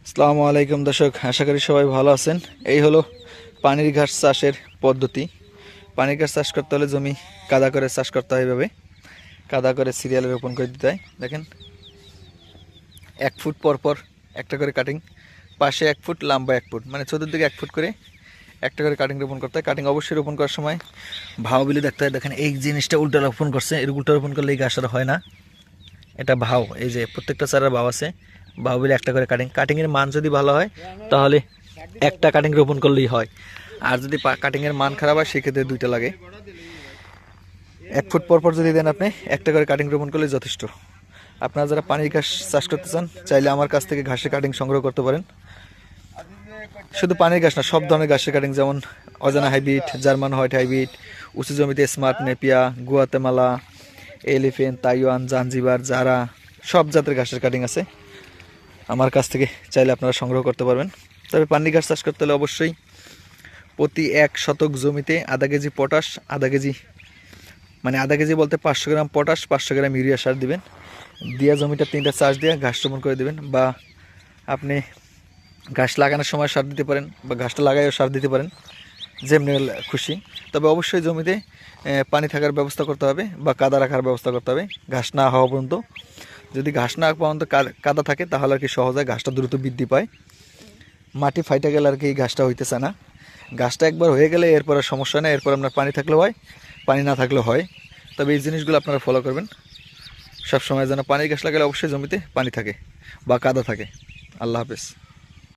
আসসালামু আলাইকুম দর্শক, আশা করি সবাই ভালো আছেন। এই হলো পানির ঘাস চাষের পদ্ধতি। পানির ঘাস চাষ করতে হলে জমি কাদা করে চাষ করতে হয়। এভাবে কাদা করে সিরিয়ালে রোপণ করে দিতে হয়। দেখেন 1 ফুট পর পর একটা করে কাটিং, পাশে 1 ফুট, লম্বা 1 ফুট, মানে চতুর্দিকে 1 ফুট করে একটা করে কাটিং রোপণ করতে হয়। কাটিং অবশ্যই রোপণ করার সময় ভাও বিলে দেখতে হয়। দেখেন এই জিনিসটা উল্টা রোপণ করছে, এর উল্টা রোপণ করলে এই ঘাস আর হয় না। এটা ভাও, এই যে প্রত্যেকটা চারার ভাও আছে, ভাও বিলে একটা করে কাটিংয়ের মান যদি ভালো হয় তাহলে একটা কাটিং রোপণ করলেই হয়। আর যদি কাটিংয়ের মান খারাপ হয় সেক্ষেত্রে দুইটা লাগে। 1 ফুট পর পর যদি দেন আপনি, একটা করে কাটিং রোপণ করলে যথেষ্ট। আপনারা যারা পানির ঘাস চাষ করতে চান চাইলে আমার কাছ থেকে ঘাসের কাটিং সংগ্রহ করতে পারেন। শুধু পানির ঘাস না, সব ধরনের ঘাসের কাটিং, যেমন অজানা হাইব্রিড, জার্মান হোয়াইট হাইব্রিড, উঁচু জমিতে smart নেপিয়া, Guatemala, elephant, Taiwan, Zanzibar, জারা, সব জাতের ঘাসের কাটিং আছে আমার কাছ থেকে, চাইলে আপনারা সংগ্রহ করতে পারবেন। তবে পানি ঘাস চাষ করতে হলে অবশ্যই প্রতি 1 শতক জমিতে আধা কেজি পটাশ, আধা কেজি বলতে 500 গ্রাম পটাশ, 500 গ্রাম ইউরিয়া সার দিবেন। দিয়া জমিটা 3টা চাষ দিয়ে ঘাস রোপণ করে দিবেন। বা আপনি ঘাস লাগানোর সময় সার দিতে পারেন, বা ঘাসটা লাগাইও সার দিতে পারেন, যেমনি খুশি। তবে অবশ্যই জমিতে পানি থাকার ব্যবস্থা করতে হবে বা কাদা রাখার ব্যবস্থা করতে হবে ঘাস না হওয়া পর্যন্ত। যদি ঘাস না পর্যন্ত কাদা থাকে তাহলে আর কি সহজে ঘাসটা দ্রুত বৃদ্ধি পায়। মাটি ফাইটা গেলে আর কি এই ঘাসটা হইতেছে না। ঘাসটা একবার হয়ে গেলে এরপর আর সমস্যা নেই, এরপর আপনার পানি থাকলেও হয়, পানি না থাকলেও হয়। তবে এই জিনিসগুলো আপনারা ফলো করবেন সবসময়, যেন পানির ঘাস লাগালে অবশ্যই জমিতে পানি থাকে বা কাদা থাকে। আল্লাহ হাফেজ।